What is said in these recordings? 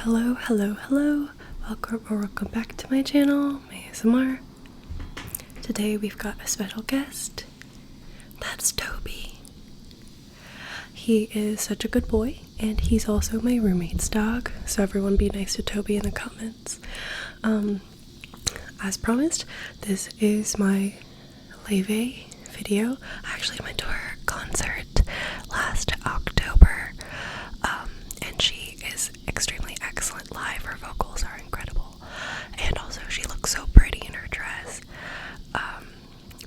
Hello. Welcome back to my channel, my ASMR. Today we've got a special guest. That's Toby. He is such a good boy, and he's also my roommate's dog, so everyone be nice to Toby in the comments. As promised, this is my Laufey video. I actually went to her concert last October, and she is extremely excellent live. Her vocals are incredible, and also she looks so pretty in her dress.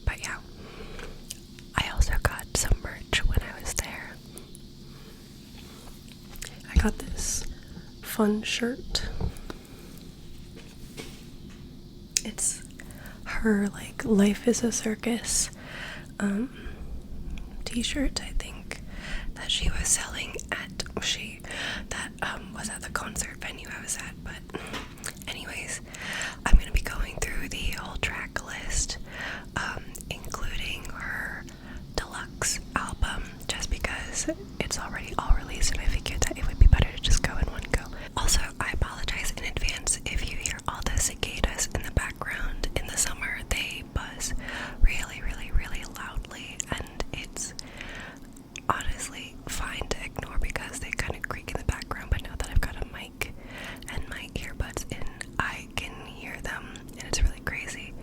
But yeah, I also got some merch when I was there. I got this fun shirt. It's her like Life is a Circus t-shirt, I think, that she was selling at was at the concert venue I was at. But anyways, I'm gonna be going through the whole track list, including her deluxe album, just because it's already all released and I figured that it would be better to just go in one go. Also, I apologize in advance if you hear all the cicadas in the background. In the summer they buzz really loudly, and it's honestly fine to ignore because they kind of creak in the background, but now that I've got a mic and my earbuds in, I can hear them, and it's really crazy.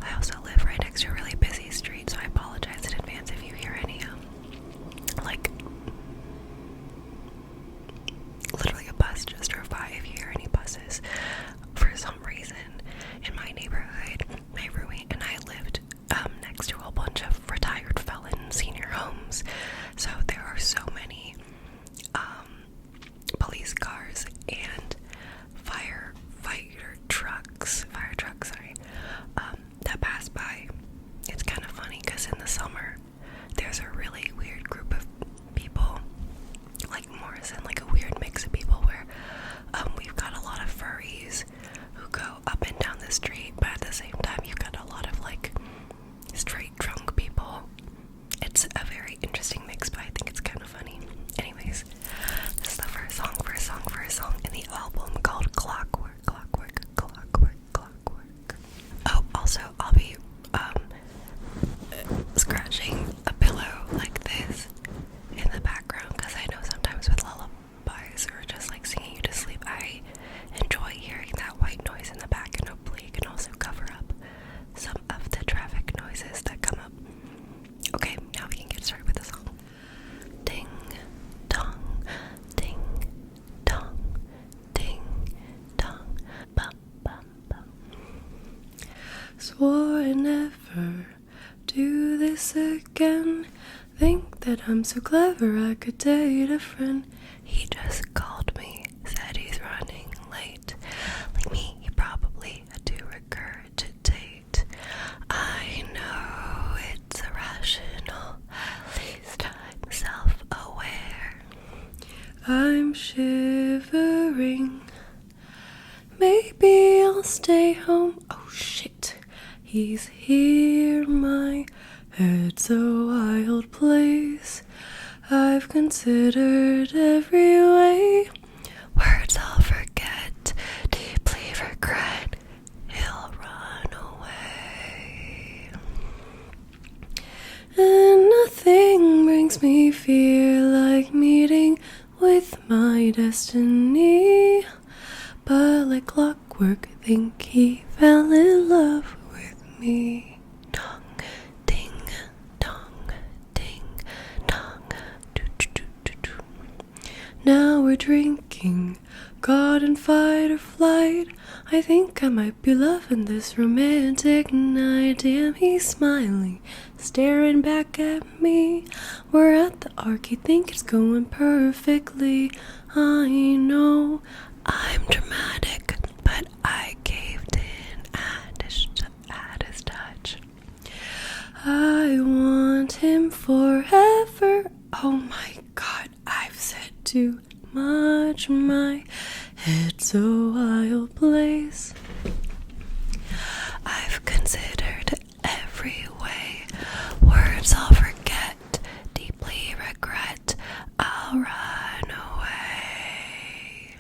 I also live right next to a really busy street, so I apologize in advance if you hear any like literally a bus just drove by. If you hear any buses, for some reason in my neighborhood, my roommate and I lived next to a bunch of retired felon senior homes, so there are so many police cars and fire trucks that pass by. It's kind of funny because in the summer there's a really weird group of people, like Morrison, like a weird mix of people where we've got a lot of furries who go up and down the street, but at the same time you've got a lot of like straight drunk people. It's a very interesting mix, but I think it's kind of funny. Anyways, this is the first song in the album called Clockwork. Oh, also I'll be scratching a pillow like this in the background because I know sometimes with lullabies or just like singing you to sleep, I enjoy hearing that white noise in the back, and hopefully it can also cover up some of the traffic noises that come up. Okay, now we can get started with the song. Ding dong, ding dong, ding dong, bum bum bum. Swore I'd never do this again. Think that I'm so clever I could date a friend. He just called me, said he's running late. Like me, he probably had to regurgitate. I know it's irrational, at least I'm self-aware. I'm shivering, maybe I'll stay home. Oh shit, he's here, my head's a wild place. I've considered every way. Words I'll forget, deeply regret, he'll run away. And nothing brings me fear like meeting with my destiny. But like clockwork, think he fell in love with me. Dong, ding, dong, ding, dong, do do do do do. Now we're drinking, caught in fight or flight. I think I might be loving this romantic night. Damn, he's smiling, staring back at me. We're at the arcade, think it's going perfectly. I know I'm dramatic, but I caved in at his touch. I want him forever. Oh my god, I've said too much. My head's a wild place. I've considered every way. Words I'll forget, deeply regret, I'll run away.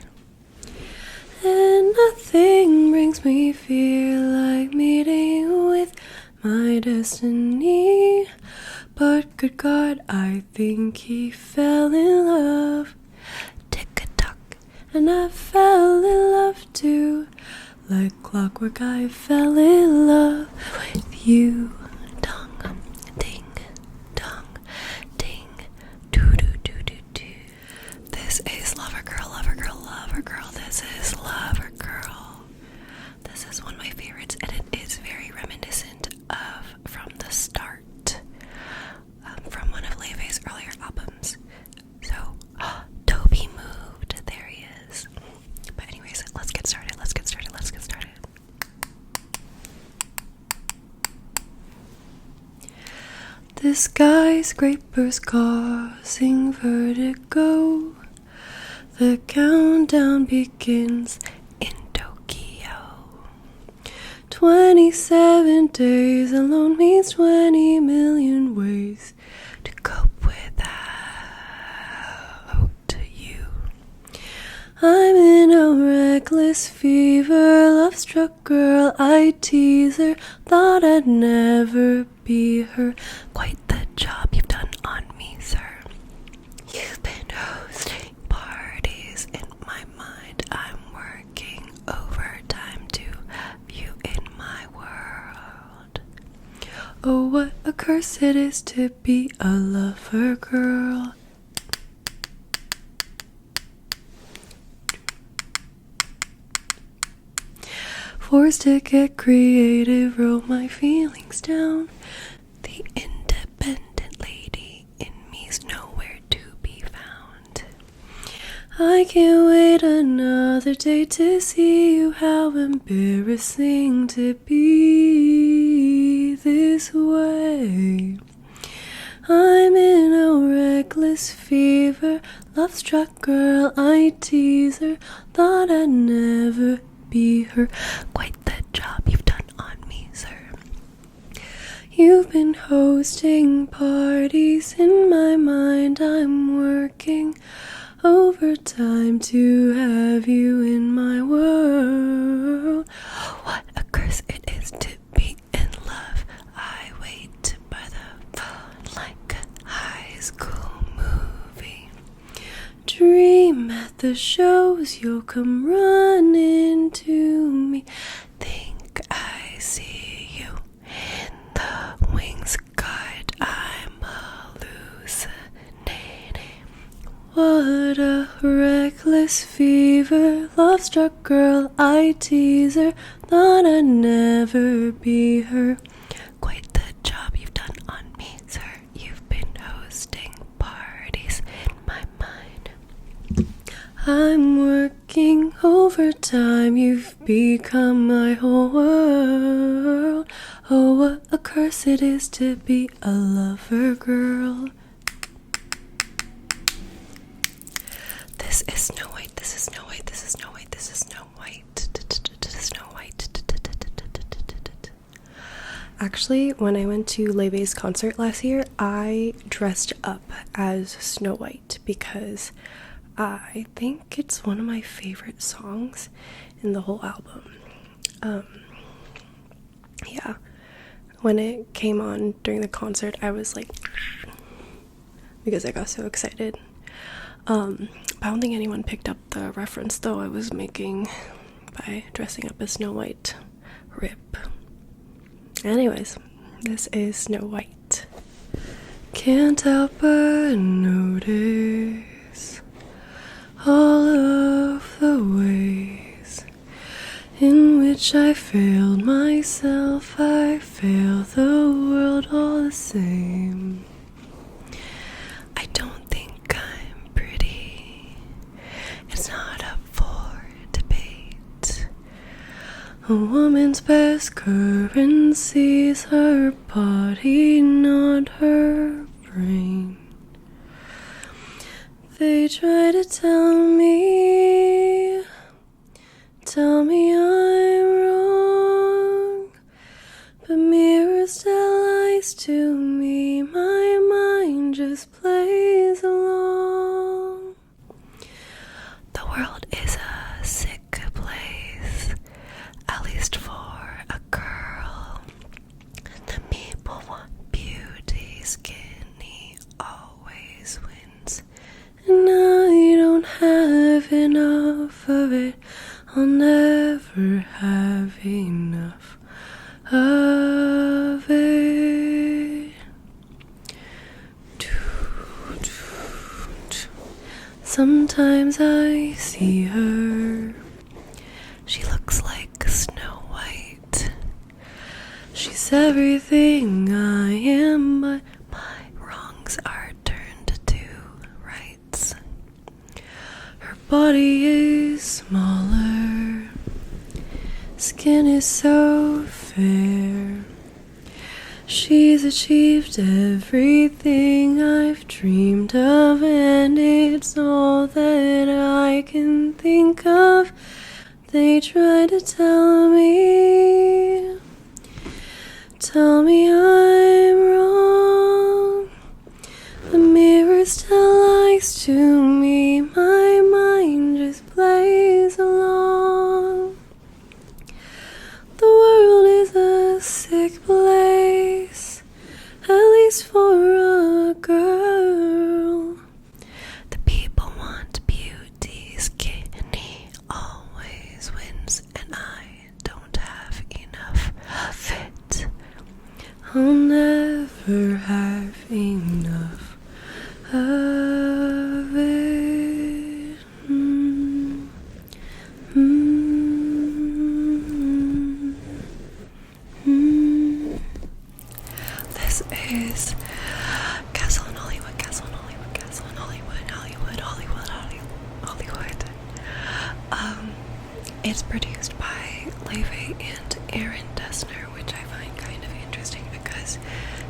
brings me fear like meeting with my destiny. But good God, I think he fell in love. Tick-a-tock, and I fell in love too. Like clockwork, I fell in love with you. Dong, ding, dong, ding, doo-doo-doo-doo-doo. This is Lover Girl, Lover Girl, Lover Girl. This is Lover Girl. This is one of my favorites, and it is very reminiscent of From the Start. From one of Laufey's earlier albums. So, Toby moved. There he is. But anyways, let's get started. The skyscrapers causing vertigo. The countdown begins in Tokyo. 27 days alone means 20 million ways to cope without you. I'm in a reckless fever, love-struck girl, I tease her, thought I'd never be her. Quite the job you've done on me, sir. You've been hosting parties in my mind. I'm working overtime to have you in my world. Oh, what a curse it is to be a lover girl. Forced to get creative, wrote my feelings down. The independent lady in me's nowhere to be found. I can't wait another day to see you. How embarrassing to be this way. I'm in a reckless fever, love-struck girl, I tease her, thought I'd never be her. Quite the job you've done on me, sir. You've been hosting parties in my mind. I'm working overtime to have you in my world. What a curse it is to be in love. I wait by the phone like a high school movie. Dream at the shows, you'll come running to me. Think I see you in the wings. God, I'm hallucinating. What a reckless fever, love-struck girl, I tease her, thought I'd never be her. Quite the job you've done on me, sir. You've been hosting parties in my mind. I'm working overtime, you've become my whole world. Oh, what a curse it is to be a lover girl. This is Snow White, this is Snow White, this is Snow White, this is Snow White, Snow White. Actually, when I went to Laufey's concert last year, I dressed up as Snow White because I think it's one of my favorite songs in the whole album. Yeah, when it came on during the concert, I was like, because I got so excited. I don't think anyone picked up the reference though I was making by dressing up as Snow White. Rip. Anyways, this is Snow White. Can't help but notice all of the ways in which I failed myself. I fail the world all the same. I don't think I'm pretty. It's not up for debate. A woman's best currency is her body, not her brain. They try to tell me I'm wrong, but mirrors tell lies to me. My mind just plays along. The world is a sick place. At least have enough of it. I'll never have enough of it. Sometimes I see her. She looks like Snow White. She's everything I am, but my wrongs are turned to rights. Her body is smaller, skin is so fair. She's achieved everything I've dreamed of, and it's all that I can think of. They try to tell me I'm wrong. The mirror still lies to me, my mind just plays along. The world is a sick place, at least for a girl. The people want beauty, skinny always wins, and I don't have enough of it. I'll never have enough of it. This is Castle in Hollywood, Castle in Hollywood, Castle in Hollywood, Hollywood, Hollywood, Hollywood. It's produced by Laufey and Aaron Dessner, which I find kind of interesting because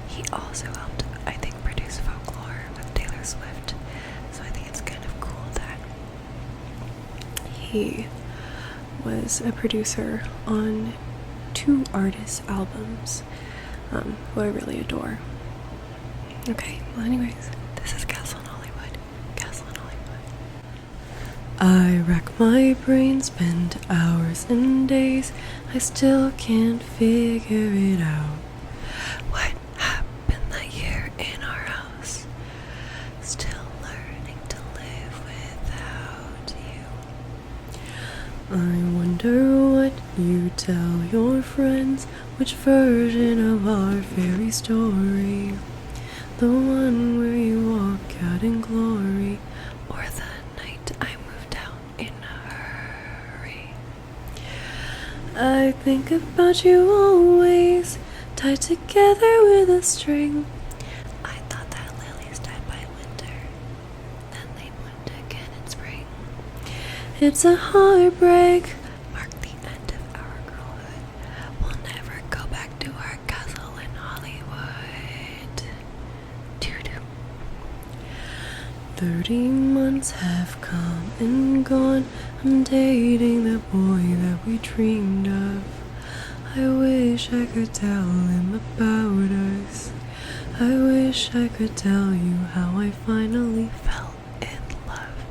he also helped, I think, produce Folklore with Taylor Swift. So I think it's kind of cool that he was a producer on two artists' albums, who I really adore. Okay, well anyways, this is Castle in Hollywood. Castle in Hollywood. I rack my brain, spend hours and days, I still can't figure it out. What happened that year in our house? Still learning to live without you. I wonder what you tell your friends, which version of our fairy story? The one where you walk out in glory, or the night I moved out in a hurry? I think about you always, tied together with a string. I thought that lilies died by winter, then they bloomed again in spring. It's a heartbreak, marked the end of our girlhood. We'll never go back to our castle in Hollywood. 30 months have come and gone. I'm dating the boy that we dreamed of. I wish I could tell him about us. I wish I could tell you how I finally fell in love.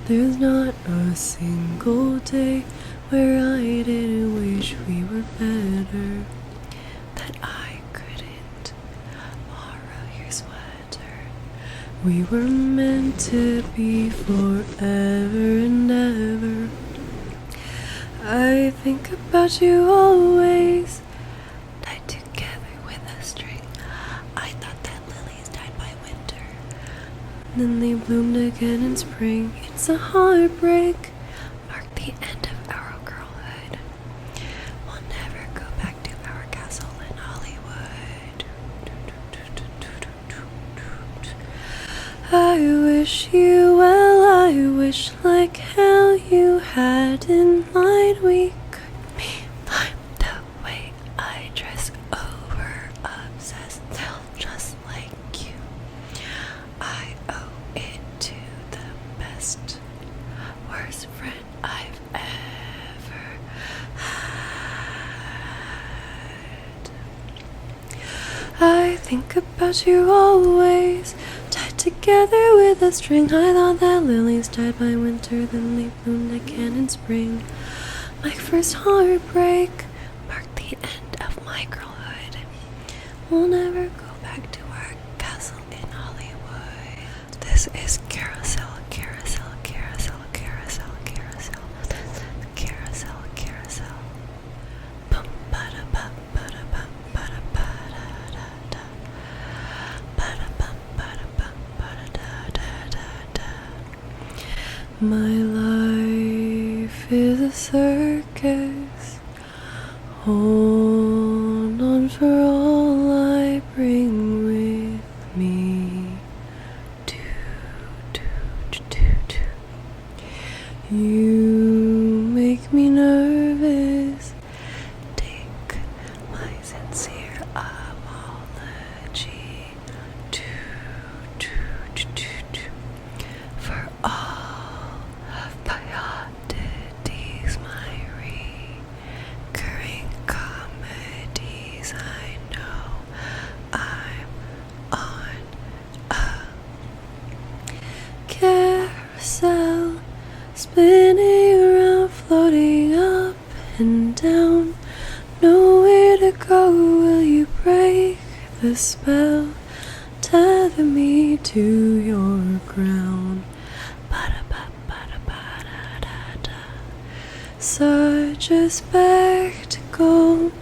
There's not a single day where I didn't wish we were better, that I couldn't borrow your sweater. We were meant to be forever and ever. I think about you always, tied together with a string. I thought that lilies died by winter, then they bloomed again in spring. It's a heartbreak, marked the end of our girlhood. We'll never go back to our castle in Hollywood. I wish you well, I wish like hell you hadn't lied. We could be fine the way I dress, over obsessed, still just like you. I owe it to the best, worst friend I've ever had. I think about you always, tied together with a string. I thought that lilies died by winter, then they bloomed again in spring. My first heartbreak marked the end of my girlhood. We'll never go back to our castle in Hollywood. This is Carousel, Carousel, Carousel. My life is a circus. Hold on for all I bring with me. Do, do, do, do, do. You make me nervous. Take my sincere apology. Do, do, do, do, do. For all of my oddities, my recurring comedies, I know I'm on a carousel, spinning around, floating up and down. Nowhere to go, will you break the spell? Tether me to your ground. Ba-da-ba-ba-da-ba-da-da-da. Such a spectacle.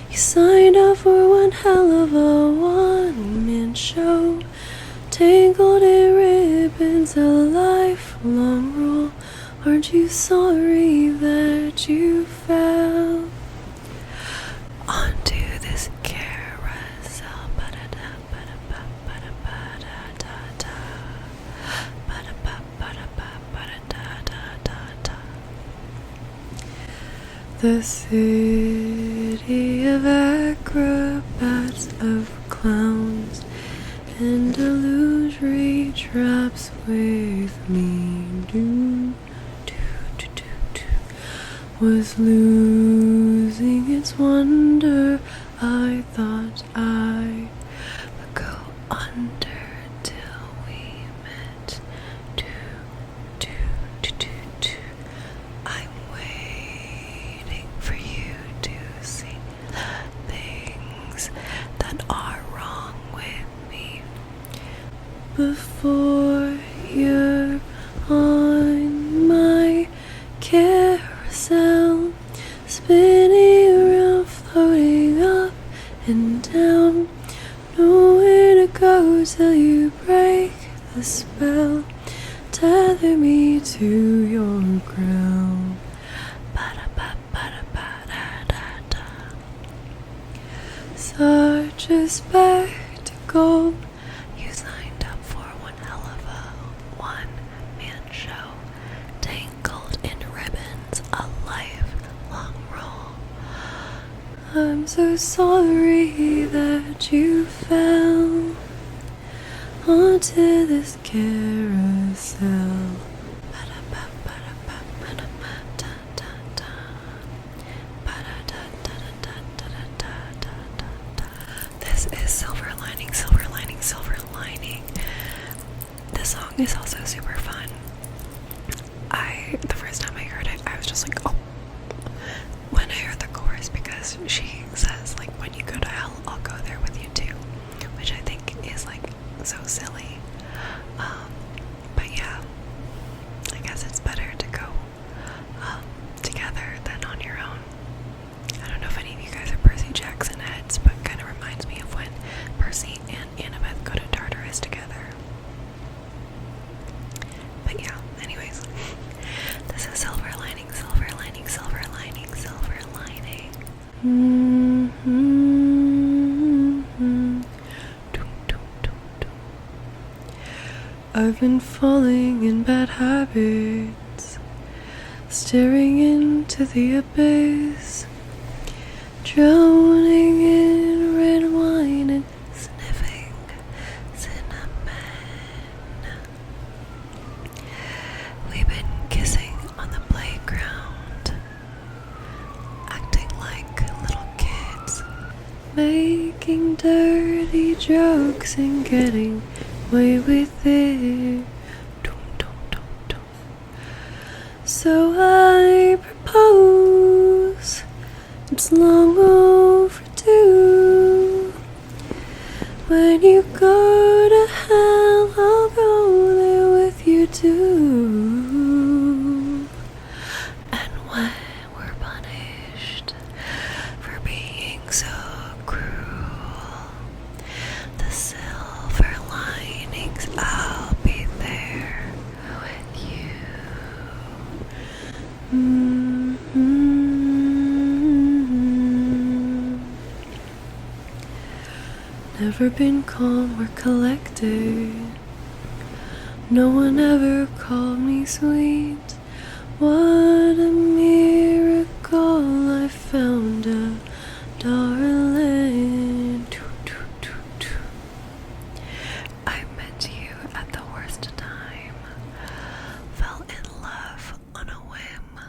You signed up for one hell of a one-man show. Tangled in ribbons, a lifelong rule. Aren't you sorry that you fell onto this carousel? Ba-da-da, ba-da-ba, ba-da-ba-da-ba-da-da. Ba-da-ba, ba-da-ba, ba-da-da-da-da-da. The city of acrobats, of clowns and illusory traps with me. Do, do, do, do, do. Was losing its wonder. I thought I would go under till we met. Do, do, do, do, do. I'm waiting for you to see the things that are wrong with me before you're on my carousel, spinning around, floating up and down. Nowhere to go till you break the spell. Tether me to your ground. Ba-da-ba-ba-da-ba-da-da-da. Such a spectacle. You signed up for one hell of a one-man show. Tangled in ribbons, a lifelong role. I'm so sorry that you fell onto this carousel. Ba-da-ba-ba-da-ba-ba-da-ba-da-da-da. Ba-da-da-da-da-da-da-da-da-da. This is Silver Lining, Silver Lining, Silver Lining. This song is also super fun. The first time I heard it, I was just like, oh. When I heard the chorus, because she says, like, when you go to hell, I'll go there with you too. Which I think is, like, so silly. But yeah, I guess it's better to go together than on your own. I don't know if any of you guys are Percy Jackson heads, but kind of reminds me of when Percy and Annabeth go to Tartarus together. But yeah, anyways, this is Silver Lining, Silver Lining, Silver Lining, Silver Lining. I've been falling in bad habits, staring into the abyss, drowning in red wine and sniffing cinnamon. We've been kissing on the playground, acting like little kids, making dirty jokes and getting away with it. So I propose, it's long overdue. When you go to hell, I'll go there with you too. And when we're punished for being so cruel, the silver linings, I'll be there with you. never been calm or collected. No one ever called me sweet. What a miracle, I found a darling. I met you at the worst time, fell in love on a whim.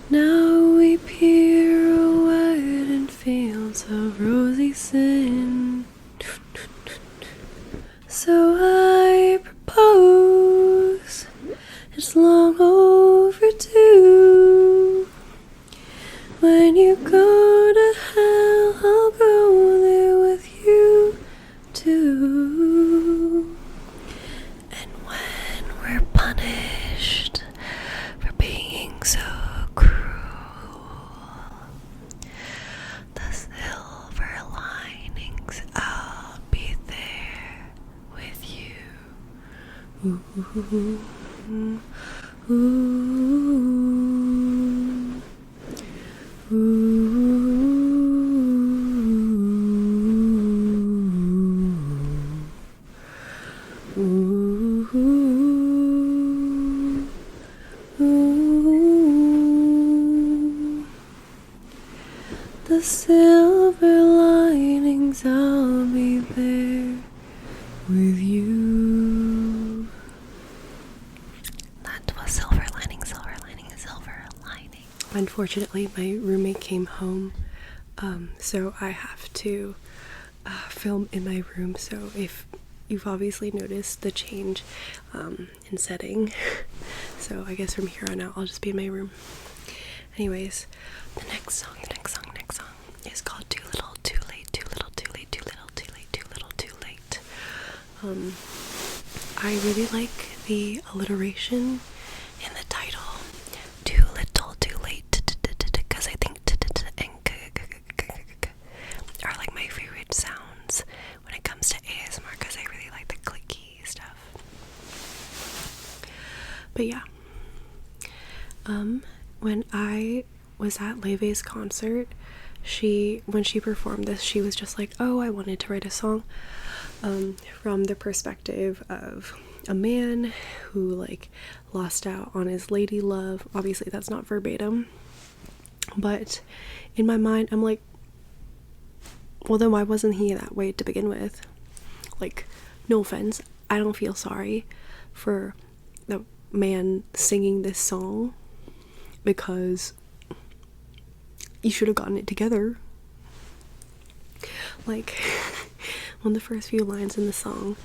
Now we pirouette in fields of rosy sin. So I propose, it's long overdue. When you go to hell, I'll go there with you too. And when we're punished for being so cruel, the silver linings, I'll be there with you. Ooh, ooh, ooh, ooh. The silver linings, I'll be there with you. That was silver lining, silver lining, silver lining. Unfortunately, my roommate came home, so I have to film in my room. So if you've obviously noticed the change in setting, so I guess from here on out I'll just be in my room. Anyways, the next song is called Too Little, Too Late, Too Little, Too Late, Too Little, Too Late, Too Little, Too Late. I really like the alliteration in the title, Too Little, Too Late, because I think and are like my favorite sounds when it comes to ASMR, because I really like the clicky stuff. But yeah, when I was at Laufey's concert, when she performed this, she was just like, oh, I wanted to write a song from the perspective of a man who like lost out on his lady love. Obviously that's not verbatim, but in my mind I'm like, well then why wasn't he that way to begin with? Like, no offense, I don't feel sorry for the man singing this song, because you should have gotten it together. Like, one of the first few lines in the song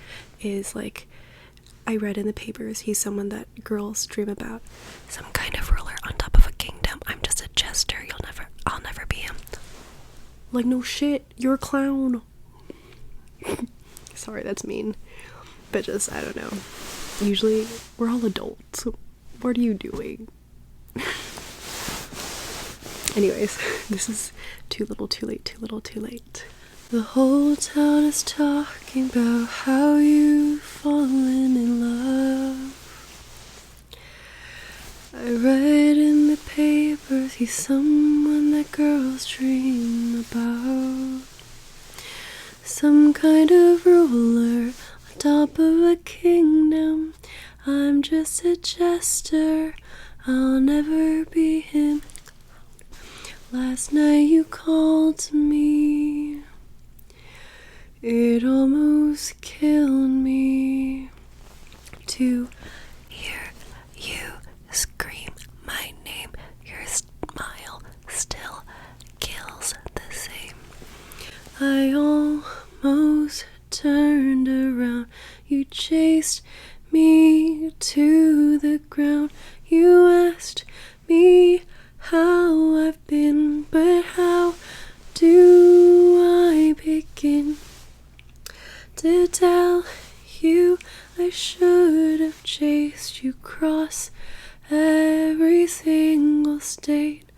is like, I read in the papers he's someone that girls dream about, some kind of ruler on top of a kingdom. I'm just a jester, I'll never be him. Like, no shit, you're a clown. Sorry, that's mean, but just, I don't know, usually we're all adults. What are you doing? Anyways, this is Too Little, Too Late, Too Little, Too Late. The whole town is talking about how you've fallen in love. I read in the papers he's someone that girls dream about, some kind of ruler on top of a kingdom. I'm just a jester, I'll never be him. Last night you called to me, it almost killed me to hear you scream my name. Your smile still kills the same. I almost turned around, you chased me to the ground. You asked me how I've been, but how do I begin to tell you? I should have chased you across every single state.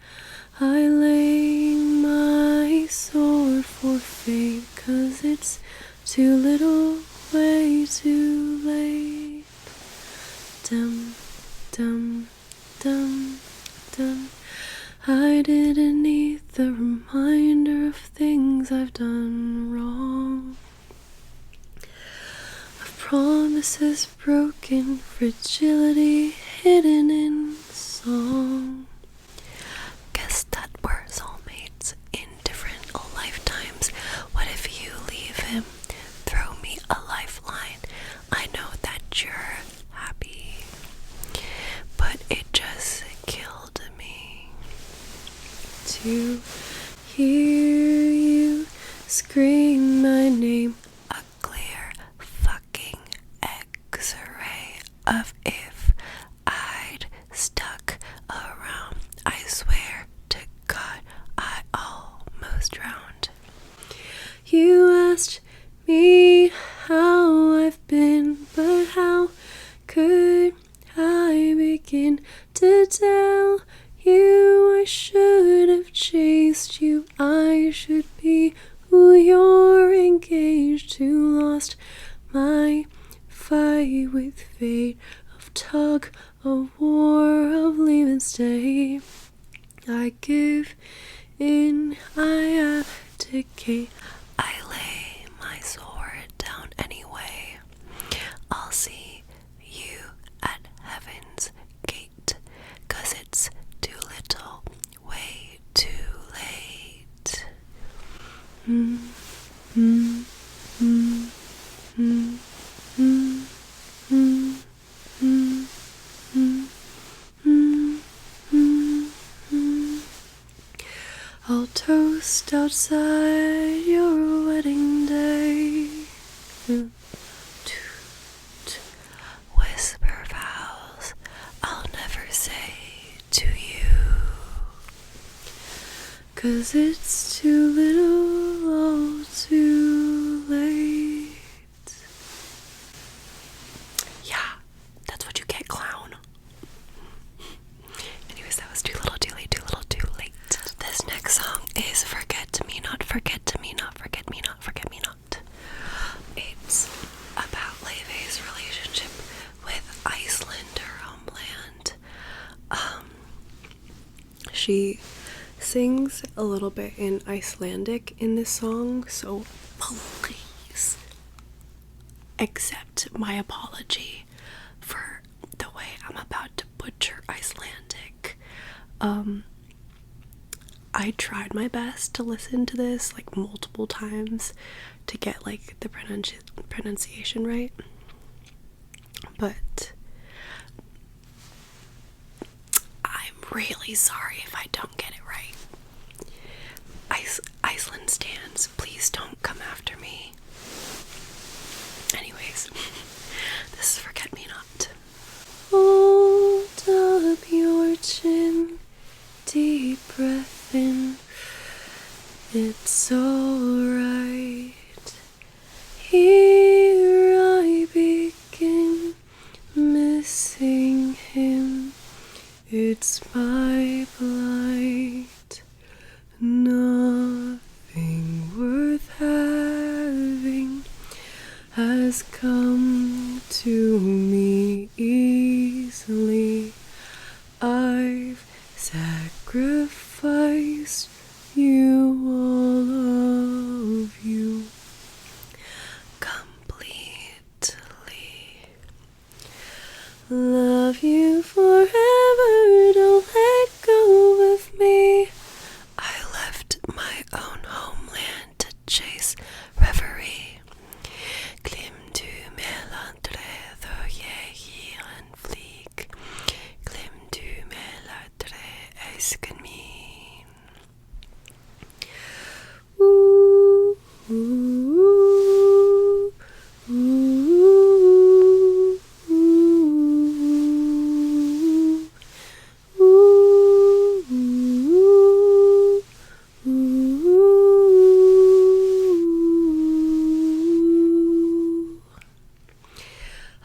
I lay my sword for fate, 'cause it's too little, way too late. Dum, dum, dum, dum. I didn't need the reminder of things I've done wrong. Promises broken, fragility hidden in song. Guess that we're soulmates in different lifetimes. What if you leave him? Throw me a lifeline. I know that you're happy, but it just killed me to hear you scream my name. A clear fucking X-ray of if I'd stuck around. I swear to God, I almost drowned. You asked me how I've been, but how could I begin to tell you? I should have chased you. I should be who you're engaged to. Lost my fight with fate, of tug of war, of leave and stay. I give in, I abdicate, I lay my sword down anyway. I'll see you at heaven's gate, 'cause it's too little, way too late. I'll toast outside your wedding day. Whisper vows I'll never say to you, 'cause it's too little, all too late. Yeah, that's what you get, clown. Anyways, that was too little, too late, too little, too late. This next song is Forget Me Not, Forget Me Not, Forget Me Not, Forget Me Not. It's about Laufey's relationship with Iceland, her homeland. She sings a little bit in Icelandic in this song, so please accept my apology for the way I'm about to butcher Icelandic. I tried my best to listen to this like multiple times to get like the pronunciation right, but I'm really sorry if I don't get it right. Iceland stands, please don't come after me. Anyways, this is Forget Me Not. Hold up your chin, deep breath in. It's alright. Here I begin, missing him. It's my plight. Nothing worth having has come to me easily. I've sacrificed you, all of you, completely. Love you forever, don't let go of me. I left my own homeland to chase reverie. Glimtu mellan träd jag ger en flik. Glimtu mellan träd älskan min. Ooh, ooh, ooh, ooh, ooh, ooh.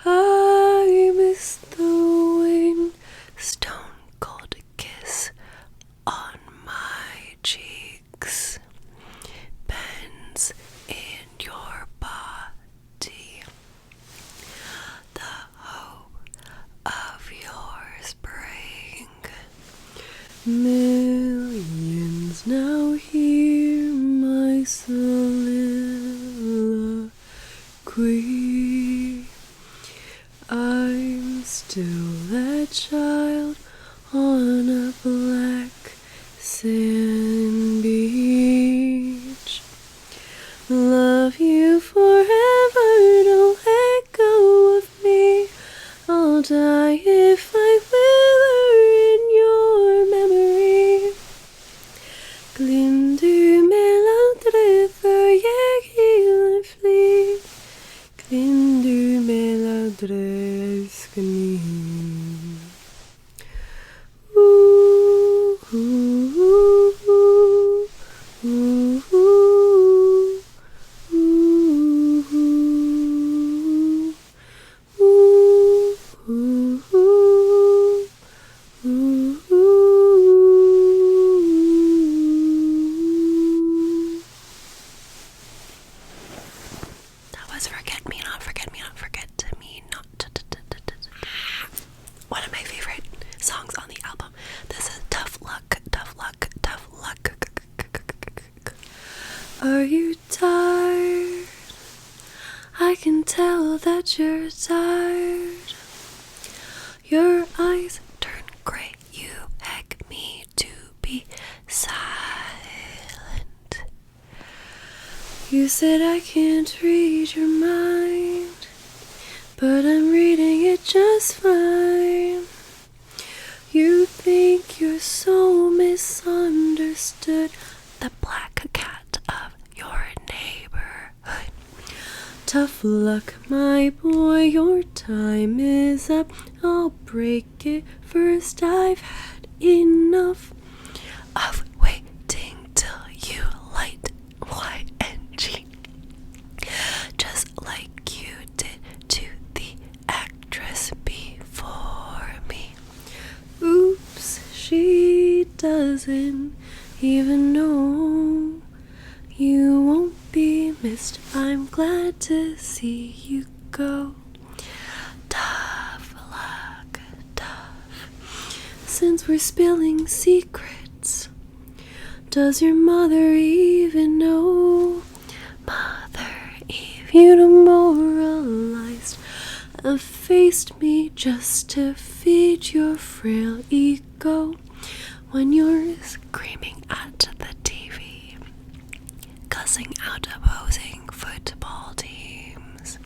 I miss the wind, stone cold kiss on my cheeks, bends in your body, the hope of your spring. Millions now hear my soliloquy. still that child on a black sand beach. Love you forever, don't let go of me. I'll die if I wither in your memory. Glimmer melandre för jag gillar fly. Glimmer melandre älskar ni. One of my favorite songs on the album. This is Tough Luck, Tough Luck, Tough Luck. Are you tired? I can tell that you're tired. Your eyes turn gray, you beg me to be silent. You said I can't read your mind, but I'm reading it just fine. You think you're so misunderstood, the black cat of your neighborhood. Tough luck, my boy, your time is up. I'll break it first. I've had enough of waiting till you light YNG. Just like you did to the actress before me. Oops, she doesn't even know. You won't be missed. I'm glad to see you go. Tough luck, tough. Since we're spilling secrets, does your mother even know? Mother, if you demoralized, effaced me just to feed your frail ego when you're screaming at the TV, cussing out opposing football teams.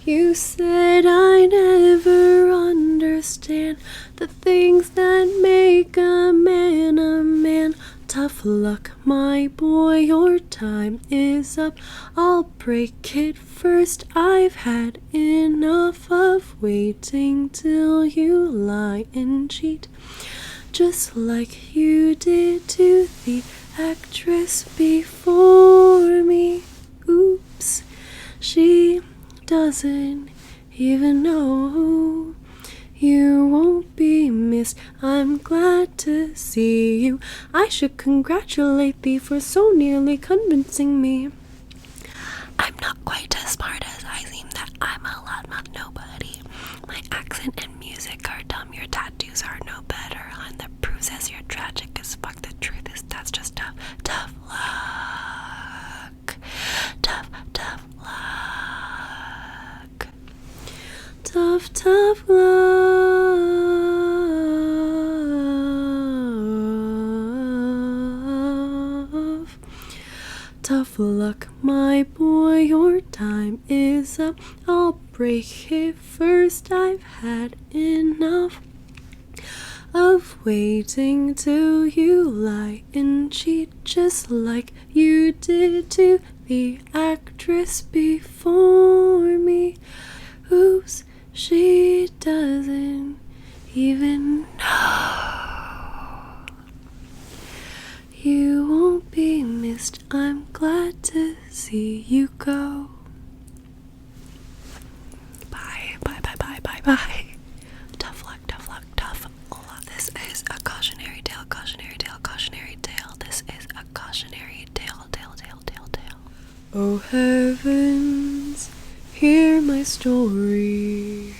You said I never understand the things that make a man a man. Tough luck, my boy, your time is up. I'll break it first. I've had enough of waiting till you lie and cheat, just like you did to the actress before me. Oops, she doesn't even know. You won't be missed. I'm glad to see you. I should congratulate thee for so nearly convincing me. I'm not quite as smart as I seem, that I'm a loudmouth nobody. My accent and music are dumb, your tattoos are no better. And the proof says you're tragic as fuck. The truth is that's just tough, tough luck. Tough, tough luck. Tough, tough love. Tough luck, my boy, your time is up. I'll break it first. I've had enough of waiting till you lie and cheat, just like you did to the actress before me. Oops, she doesn't even know. You won't be missed. I'm glad to see you go. Bye, bye, bye, bye, bye, bye. Tough luck, tough luck, tough love. This is a cautionary tale, cautionary tale, cautionary tale. This is a cautionary tale, tale, tale, tale, tale. Oh heavens, hear my story,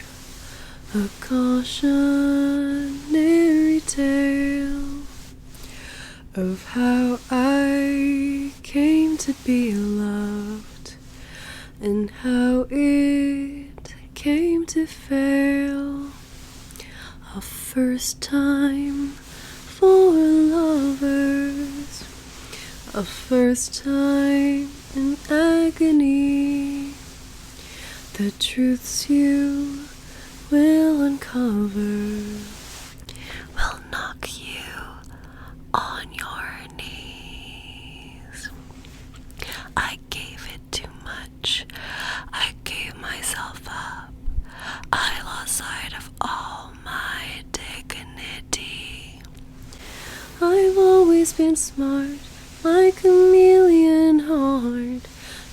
a cautionary tale of how I came to be loved and how it came to fail. A first time for lovers, a first time in agony. The truths you will uncover will knock you on your knees. I gave it too much. I gave myself up. I lost sight of all my dignity. I've always been smart, my chameleon heart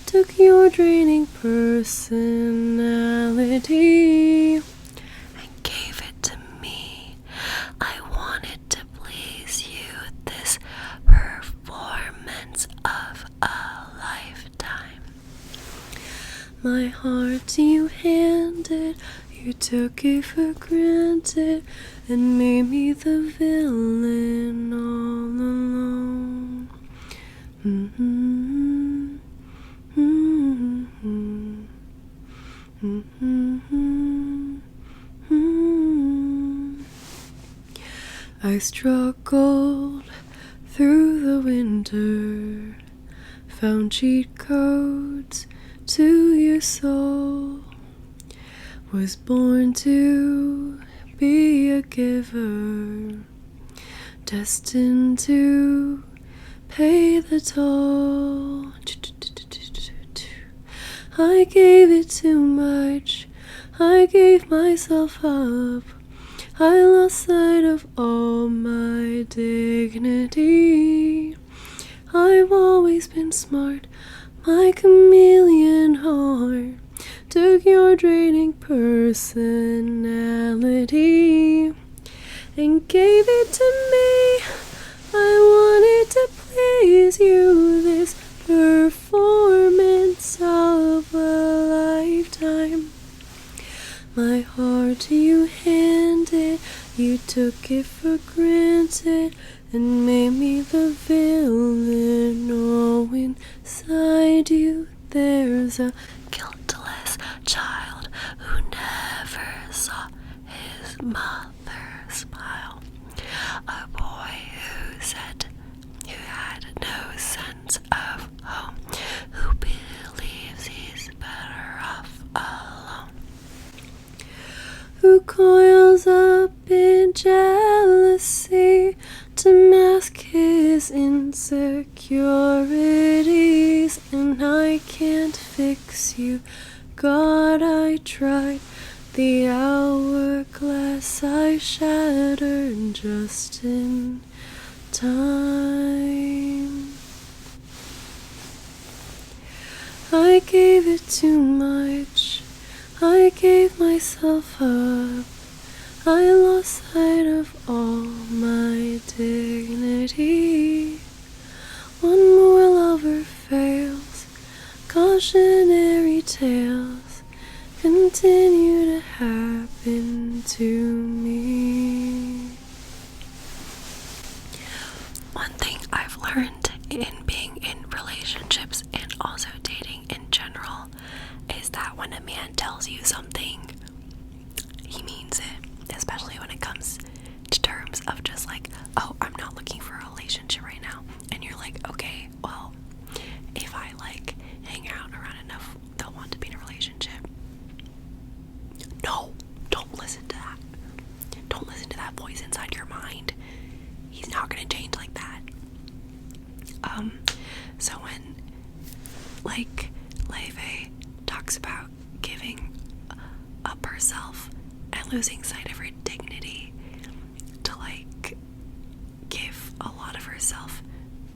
took your draining personality and gave it to me. I wanted to please you, this performance of a lifetime. My heart you handed, you took it for granted and made me the villain all alone. I struggled through the winter, found cheat codes to your soul, was born to be a giver, destined to pay the toll. I gave it too much, I gave myself up, I lost sight of all my dignity. I've always been smart, my chameleon heart took your draining personality and gave it to me. I wanted to please you, this performance of a lifetime. My heart you handed, you took it for granted and made me the villain. Oh, inside you there's a guiltless child who never saw his mother smile. A boy who had no sense of home, who believes he's better off alone, who coils up in jealousy to mask his insecurities. And I can't fix you, God, I tried. The hourglass I shattered just in time. I gave it too much, I gave myself up, I lost sight of all my dignity. One more lover fails, cautionary tales continue to happen to me. One thing I've learned in being in relationships and also dating in general is that when a man tells you something, he means it, especially when it comes to terms of just like, oh, I'm not looking for a relationship right now. And you're like, okay, well, if I like hang out around enough, they'll want to be in a relationship. No, don't listen to that. Don't listen to that voice inside your mind. He's not gonna change like that. So when like Laufey talks about giving up herself and losing sight of her dignity to like give a lot of herself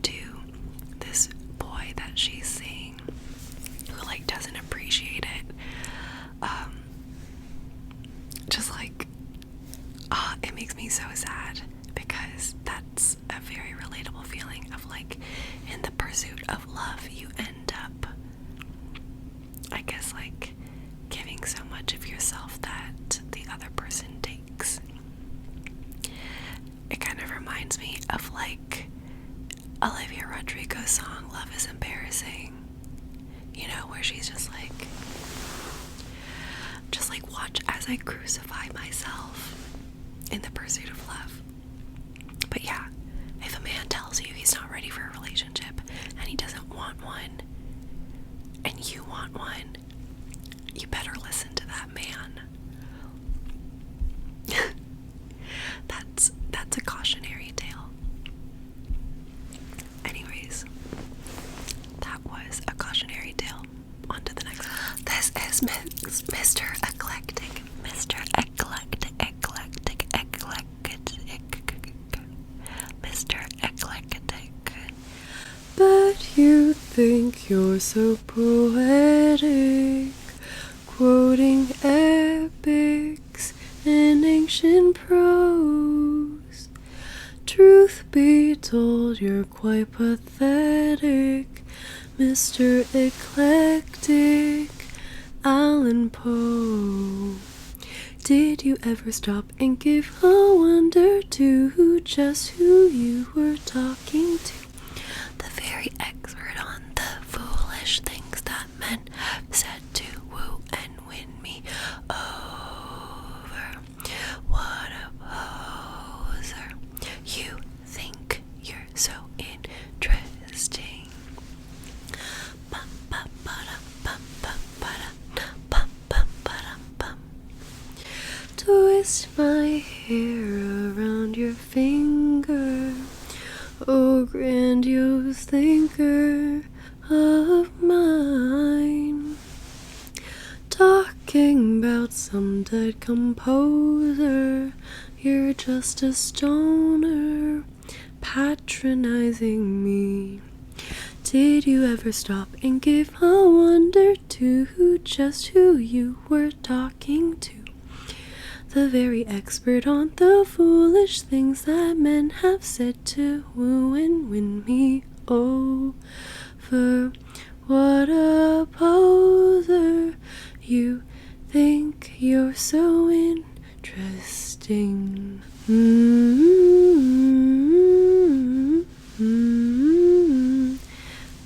to this boy that she's seeing who like doesn't appreciate it, just like it makes me so sad, because that's a very relatable feeling of like in the pursuit of love you end up, I guess, like giving so much of yourself that the other person takes. It kind of reminds me of like Olivia Rodrigo's song Love is Embarrassing, you know, where she's just like watch as I crucify myself. in the pursuit of love. But yeah, if a man tells you he's not ready for a relationship and he doesn't want one, and you want one, you better listen to that man. That's a cautionary tale. Anyways, that was a cautionary tale. On to the next one. This is Mr. Eclectic. Mr. Eclectic. Mr. Eclectic. But you think you're so poetic, quoting epics and ancient prose. Truth be told, you're quite pathetic, Mr. Eclectic Allan Poe. Did you ever stop and give a wonder to just who you were talking to? The very expert on the foolish things that men have said to woo and win me over. What a poser. You think you're so interesting. Twist my hair around your finger, oh grandiose thinker of mine. Talking about some dead composer, you're just a stoner, patronizing me. Did you ever stop and give a wonder to just who you were talking to? The very expert on the foolish things that men have said to woo and win me over. What a poser. You think you're so interesting.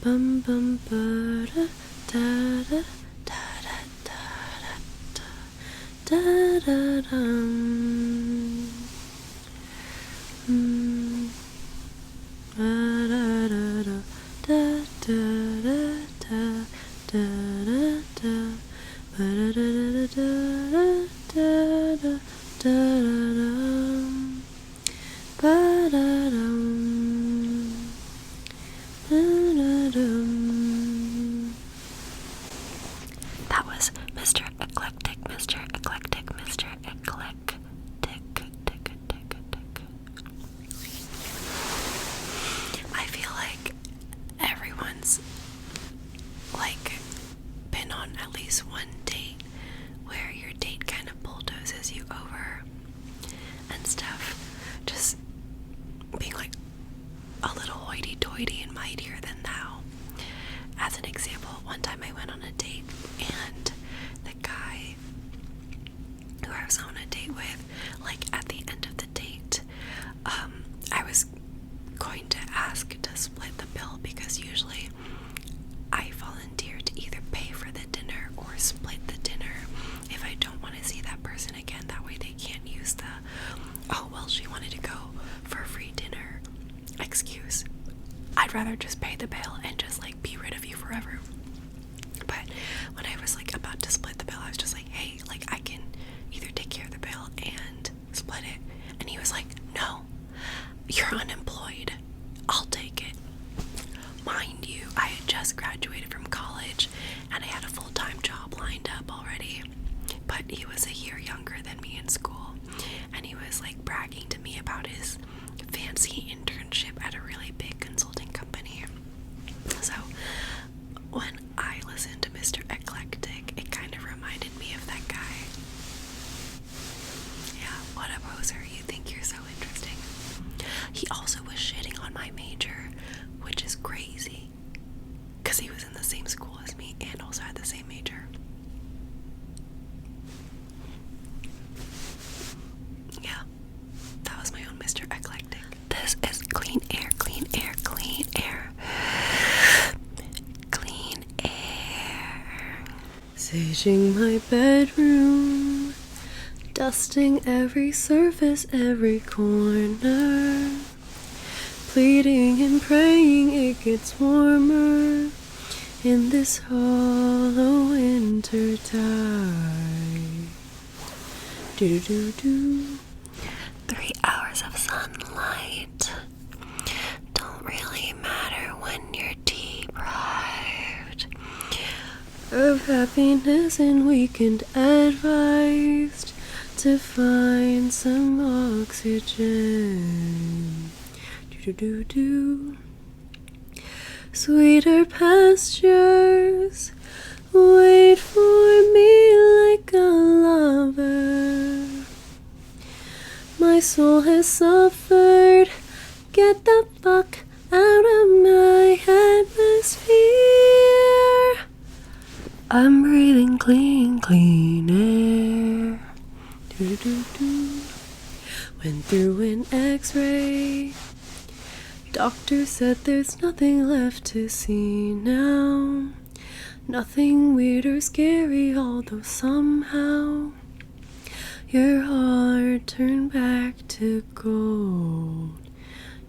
Bum bum ba da da da da da da da da dum. Da da da da da da da da da da ba da da da da da da dum ba da dum da dum. That was Mr. Eclectic, Mr. Eclectic, Mr. Eclectic. I feel like everyone's been on at least one date where your date kind of bulldozes you over and stuff, just being like a little hoity-toity and mightier than thou. As an example, one time I went on a date and the guy who I was on a date with, at the end of the date, I was going to ask to split the bill because usually I volunteer to either pay for the dinner or split the dinner if I don't want to see that person again. That way they can't use the, oh, well, she wanted to go for a free dinner excuse. I'd rather just pay the bill and just be rid of you forever. But when I was about to split the bill, I was just like, hey, I can either take care of the bill and split it. And he was like, no, you're unemployed, I'll take it. Mind you, I had just graduated from college and I had a full-time job lined up already, but he was a year younger than me in school, and he was bragging to me about his fancy internship at a really big consulting company. So when I listened to Mr. Eclectic, it kind of reminded me of that guy. Yeah, what a poser. You think you're so interesting. He also was shitting on my major, which is crazy, because he was in the same school as me and also had the same major. Yeah, that was my own Mr. Eclectic. This is clean air, clean air, clean air. Clean air. Saging my bedroom, dusting every surface, every corner, pleading and praying it gets warmer in this hollow winter tide. Do-do-do-do. 3 hours of sunlight don't really matter when you're deprived of happiness, and weekend advised to find some oxygen. Do-do-do-do. Sweeter pastures wait for me like a lover. My soul has suffered. Get the fuck out of my atmosphere. I'm breathing clean, clean air. Do-do-do-do. Went through an x-ray. Doctor said there's nothing left to see now. Nothing weird or scary, although somehow your heart turned back to gold.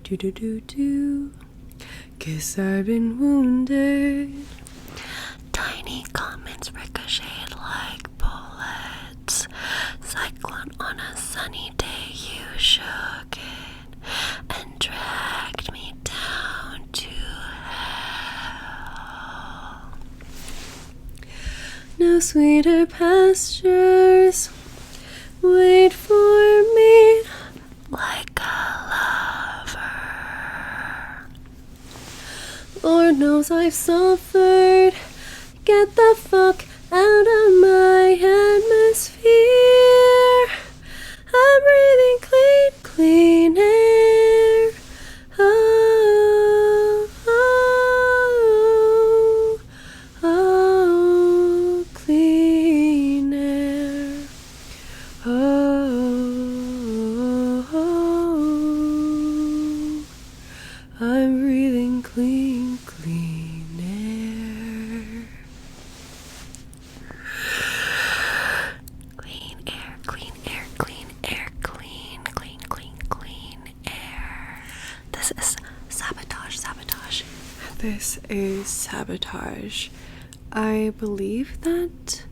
Do-do-do-do. Guess I've been wounded. Tiny comments ricocheted like bullets. Cyclone on a sunny day, you shook it and dragged me down to hell. No sweeter pastures wait for me like a lover. Lord knows I've suffered. Get the fuck out of my atmosphere. I'm breathing clean, clean air. Oh, oh, oh, clean air. Oh, oh, I'm breathing clean, clean air. Clean air, clean air, clean air, clean, clean, clean, clean air. This is Sabotage, Sabotage. This is Sabotage. I believe that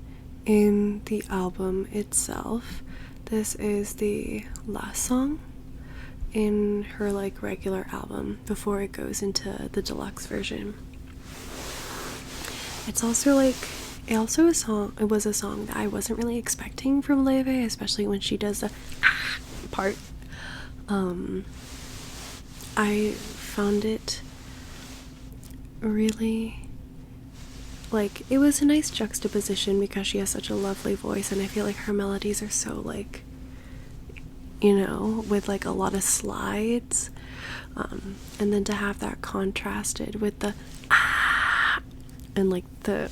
in the album itself, this is the last song in her like regular album before it goes into the deluxe version. It's also like it was a song that I wasn't really expecting from Laufey, especially when she does the part. I found it really like it was a nice juxtaposition because she has such a lovely voice, and I feel like her melodies are so like, you know, with like a lot of slides, and then to have that contrasted with the and like the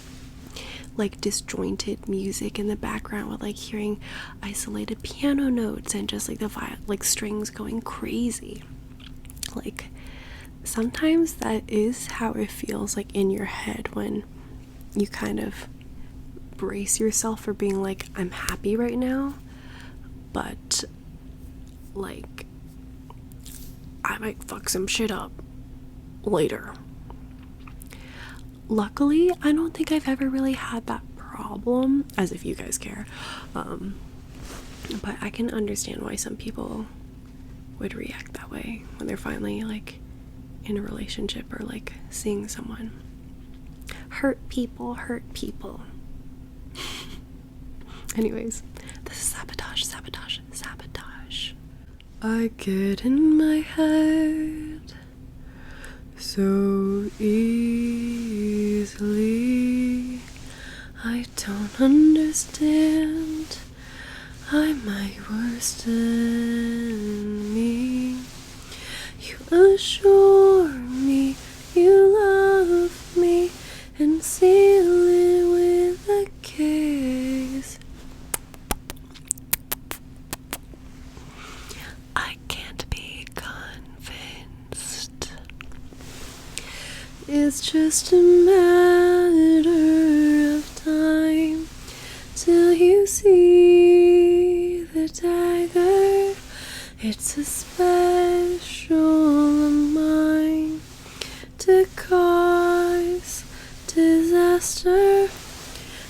like disjointed music in the background with like hearing isolated piano notes and just like the like strings going crazy. Like sometimes that is how it feels like in your head when you kind of brace yourself for being like, I'm happy right now, but like I might fuck some shit up later. Luckily, I don't think I've ever really had that problem, as if you guys care, but I can understand why some people would react that way when they're finally like in a relationship or like seeing someone. Hurt people. Anyways, this is Sabotage, Sabotage, Sabotage. I get in my head so easily. I don't understand. I'm my worst enemy. You assure me you love me and seal it with a kiss. I can't be convinced. It's just a matter of time till you see It's a special of mine to cause disaster.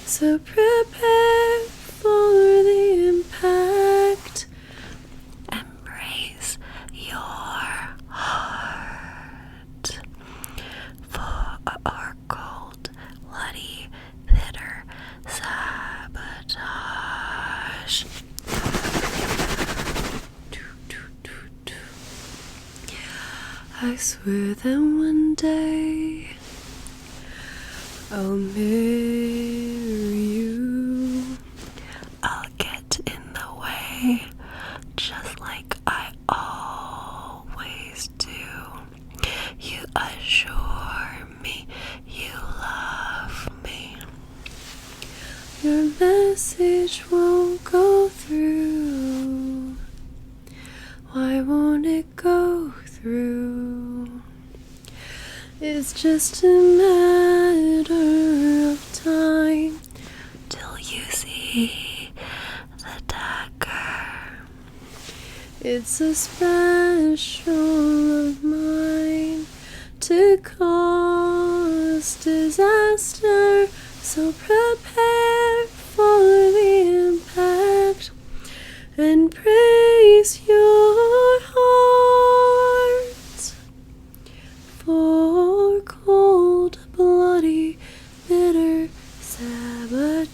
So prepare for the impact. Embrace your heart for our cold, bloody, bitter sabotage. I swear that one day I'll marry you. I'll get in the way, just like I always do. You assure me you love me. Your message won't go through. Why won't it go through? It's just a matter of time till you see the dagger. It's a special of mine to cause disaster. So prepare for the impact and brace your heart for cold, bloody, bitter sabotage.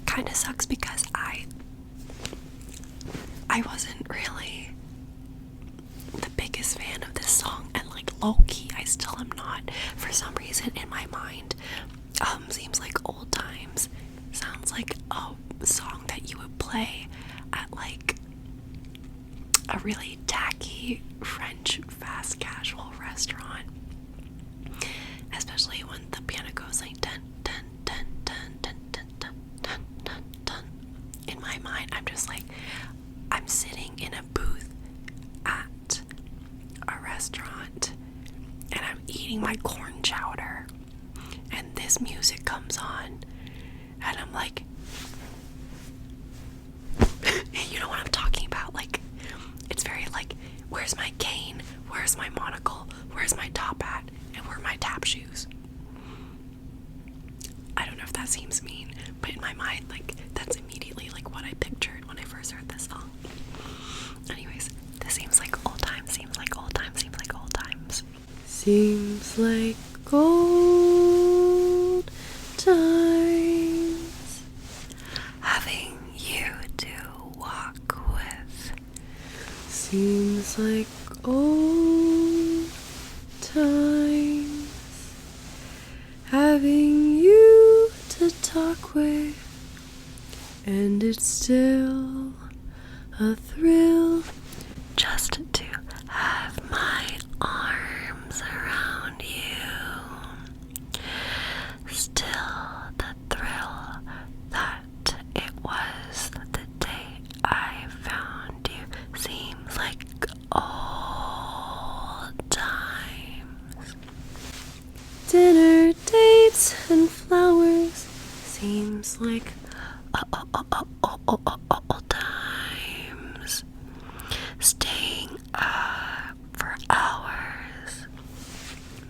Kind of sucks because I wasn't really the biggest fan of this song, and like low-key I still am not. For some reason in my mind, seems like old times. Sounds like a song that you would play at like a really tacky French fast casual restaurant, especially when the piano goes like dun dun dun dun dun dun dun dun dun dun. In my mind, I'm just like, I'm sitting in a booth at a restaurant and I'm eating my corn chowder and this music comes on and I'm like, you know what I'm talking about? Like, it's very like, where's my cane? Where's my monocle? Where's my top hat? And where are my tap shoes? I don't know if that seems mean, but in my mind, like, that's immediately like what I pictured when I first heard this song. Anyways, this seems like old times, seems like old times, seems like old times. Seems like old times, having you to walk with. Seems like old times, having you to talk with. And it's still a thrill just to have my arms around you. Still the thrill that it was the day I found you. Seems like old times. Dinner dates and flowers. Seems like old times. Staying up for hours,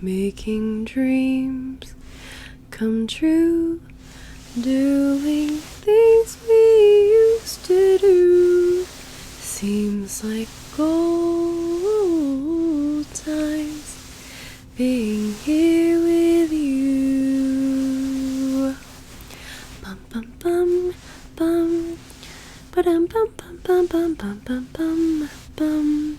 making dreams come true, doing things we used to do. Seems like old times, being here with you. Bum bum bum bum, ba-dum bum bum bum bum bum bum bum bum.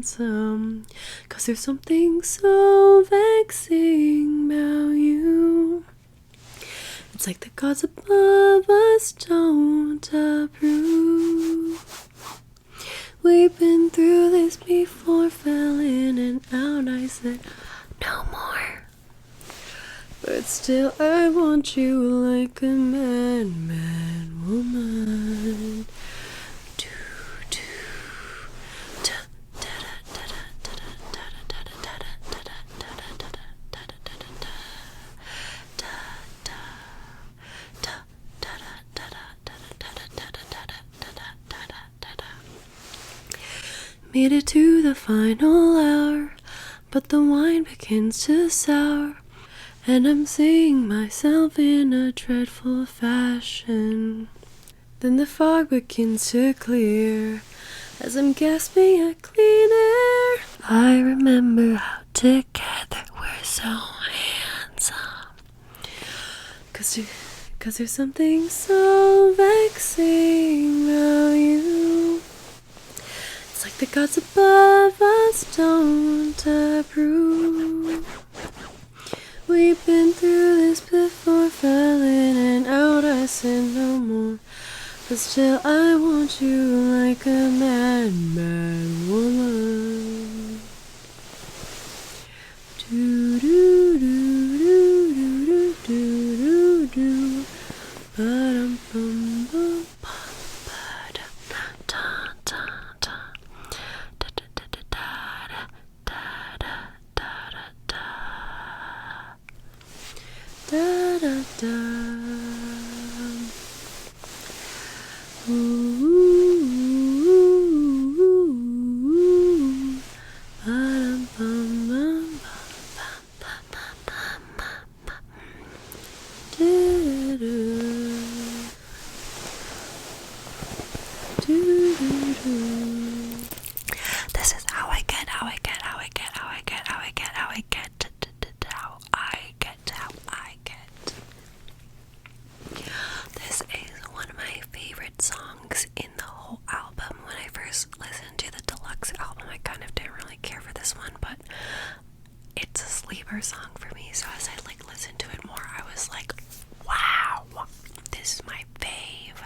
handsome. 'Cause there's something so vexing about you. It's like the gods above us don't approve. We've been through this before, fell in and out. I said, no more. But still, I want you like a man, man, woman. Made it to the final hour, but the wine begins to sour, and I'm seeing myself in a dreadful fashion. Then the fog begins to clear as I'm gasping at clean air. I remember how together we're so handsome. 'Cause there's something so vexing about you. It's like the gods above us don't approve. We've been through this before, fell in and out. I said no more. But still, I want you like a man, man, woman. Do do do do do do do do. Ba-dum bum bum ba da da da da da da da da da da da da. This is how I get. This is one of my favorite songs in the whole album. When I first listened to the deluxe album, I kind of didn't really care for this one, but it's a sleeper song for me. So as I listened to it more, I was like, wow, this is my fave.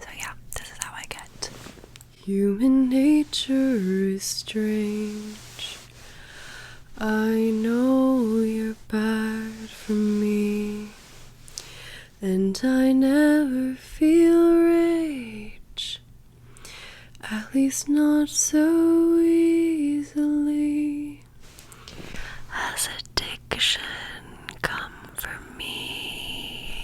So yeah, this is how I get. Human nature is strange. I know you're bad for me, and I never feel rage, at least not so easily. Has addiction come for me?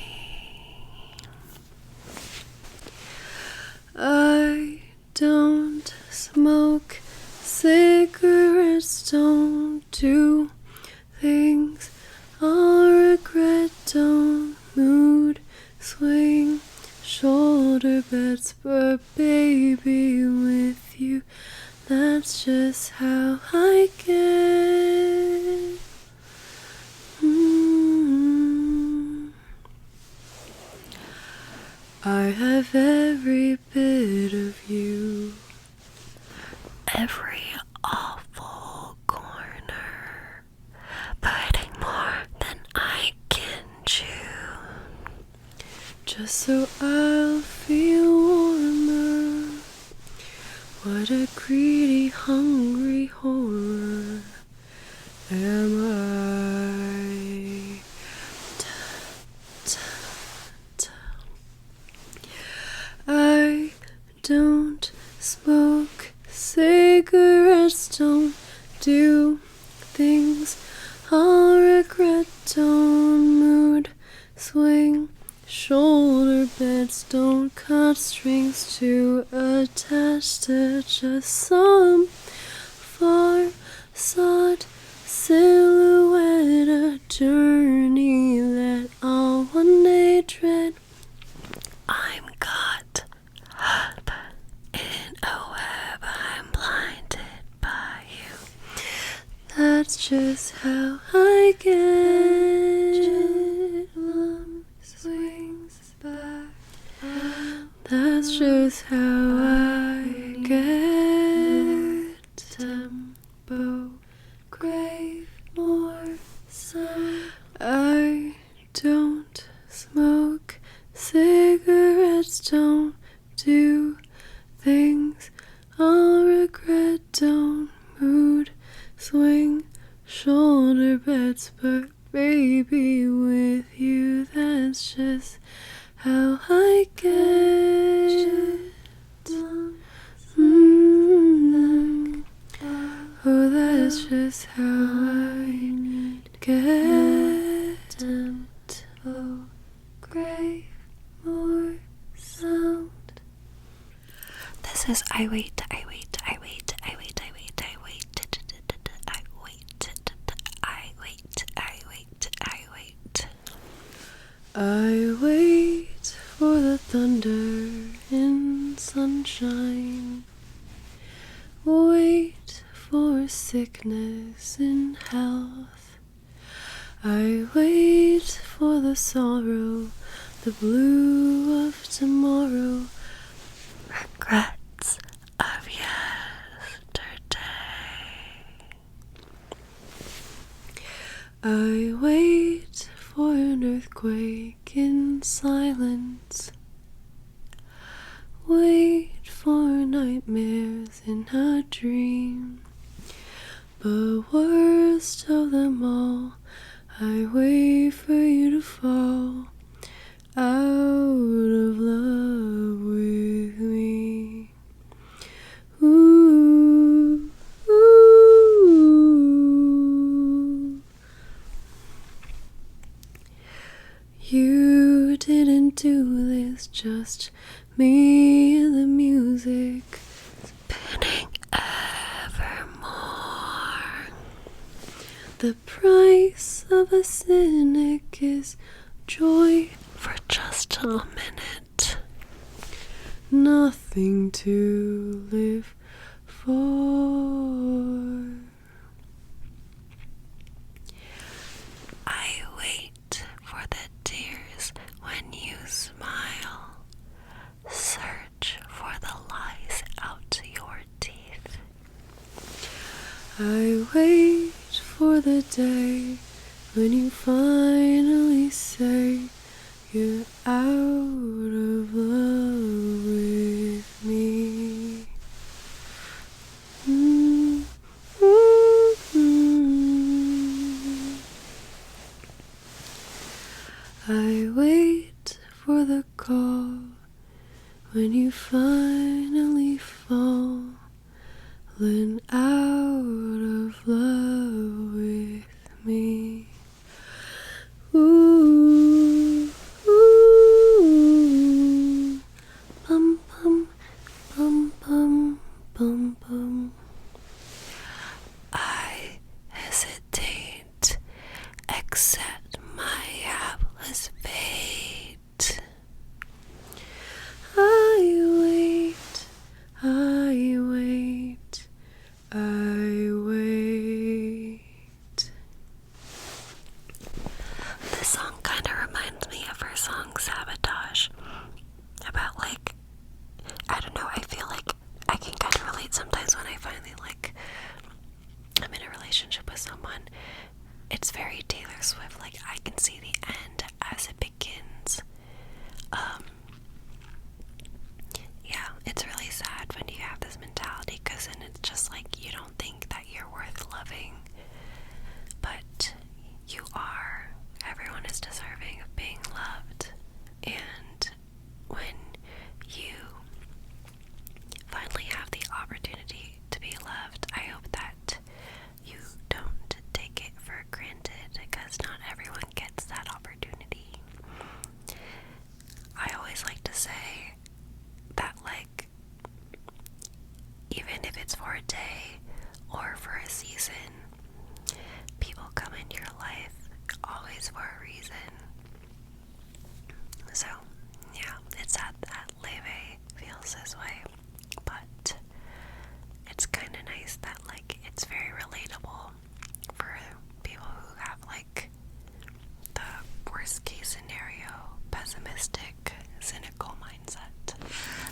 I don't smoke cigarettes, don't do things I'll regret, don't mood swing shoulder beds, but baby, with you, that's just how I get. I have every bit of you, every awful corner, biting more than I can chew, just so I'll feel warmer. What a greedy, hungry horror am I. I don't smoke cigarettes, don't do things I'll regret, don't mood swing shoulder beds, don't cut strings to attach to just some far sought silhouette, a journey that I'll one day dread. I'm caught up in a web, I'm blinded by you. That's just how I get. Swings back. That's just how I get. don't mood swing shoulder beds, but baby, with you, that's just how I get. Oh, that's just how I get. Oh, crave more sound. This is I wait, I wait, I wait, I wait, I wait, I wait, I wait, I wait, I wait, I wait. I wait for the thunder in sunshine. Wait for sickness in health. I wait for the sorrow, the blue of tomorrow, regrets of yesterday. I wait for an earthquake in silence. Wait for nightmares in a dream. But worst of them all, I wait for you to fall out of love with me. Ooh, ooh. You didn't do this, just me and the music spinning evermore. The price of a cynic is joy for just a minute. Nothing to live for. I wait for the tears when you smile. Search for the lies out your teeth. I wait for the day when you finally say you're out of love with me. I wait for the call when you finally fallen out of love with me. Ooh, ooh, bum bum bum bum bum bum. I hesitate, accept my hapless fate. I wait, I wait, I wait. This song kind of reminds me of her song Sabotage. About like, I don't know, I feel like I can kind of relate sometimes when I finally I'm in a relationship with someone. It's very Taylor Swift, like I can see the end as it begins. Yeah, it's really sad when you have this mentality, because then it's just like you don't think that you're worth loving, but you are. Everyone is deserving of being loved, and when you finally have the opportunity to be loved, I hope that you don't take it for granted, because not everyone gets that opportunity. I always like to say that, like, even if it's for a day or for a season, people come into your life always for a reason. So, yeah, it's sad that Laufey feels this way, but it's kind of nice that, like, it's very relatable for people who have, like, the worst case scenario, pessimistic, cynical mindset.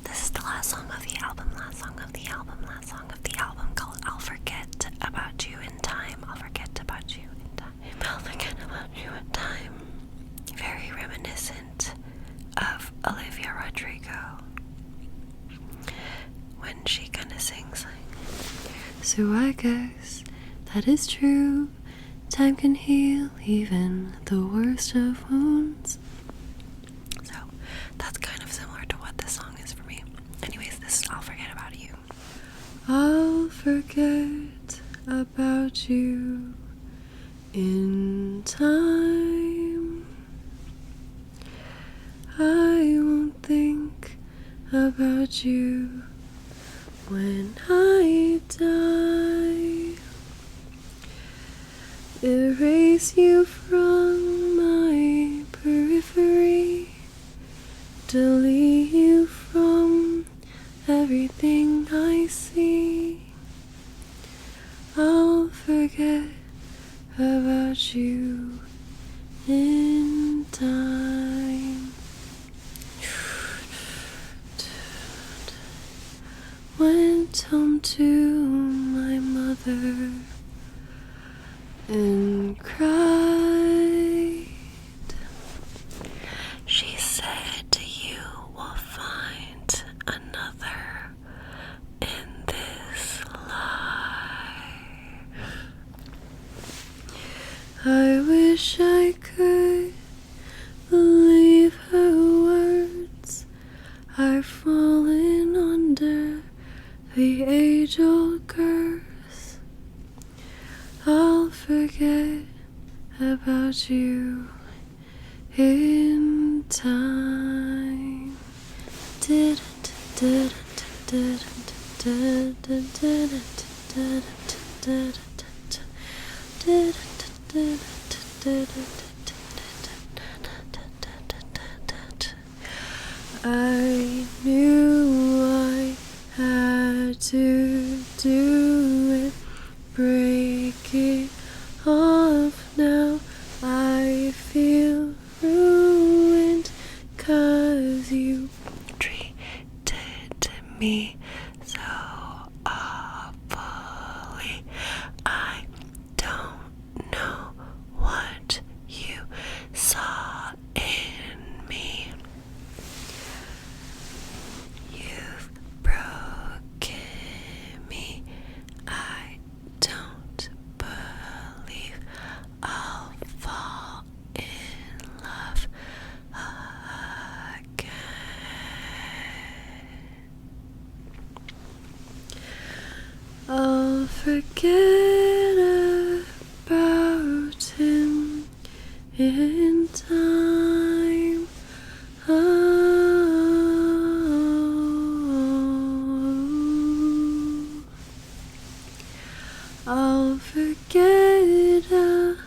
This is the last song of the album, last song of the album, last song of the album, called I'll Forget About You in Time. I'll forget about you in time. I'll forget about you in time. Very reminiscent of Olivia Rodrigo. So I guess that is true. Time can heal even the worst of wounds. So that's kind of similar to what this song is for me. Anyways, this is I'll Forget About You. I'll forget about you in time. I won't think about you when I die. Erase you from my periphery. Delete you from everything I see. I'll forget about you in time. Went home to my mother and cried. She said, "You will find another in this life." I wish I could believe her words. I've fallen under the age-old curse. I'll forget about you in time. Didn't, didn't, didn't, didn't, didn't, didn't, didn't, didn't. I knew I had to do it, break it off now. I feel ruined 'cause you treated me so awfully. I don't know what you saw in me. You've broken me. I don't believe I'll fall in love again. I'll forget about him in time. I'll forget about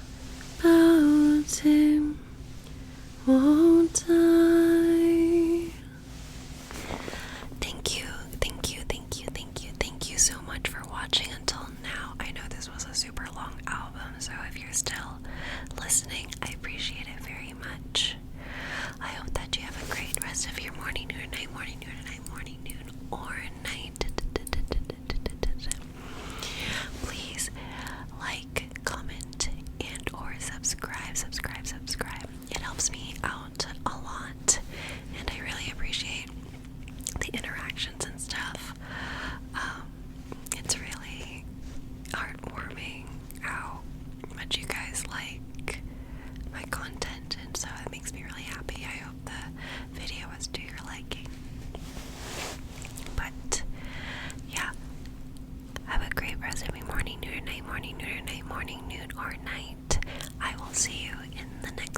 him, won't I? Thank you so much for watching until now. I know this was a super long album, so if you're still listening, I appreciate it very much. I hope that you have a great rest of your morning, noon, night, morning, noon, night, morning, noon, or night. Please like, comment, and or subscribe. It helps me out a lot, and I really appreciate the interactions and stuff. It's really heartwarming how much you guys like my content, and so it makes me really happy. I hope the video was to your liking. But yeah, have a great rest of your morning, noon, night, morning, noon, night, morning, noon, or night. I will see you in the next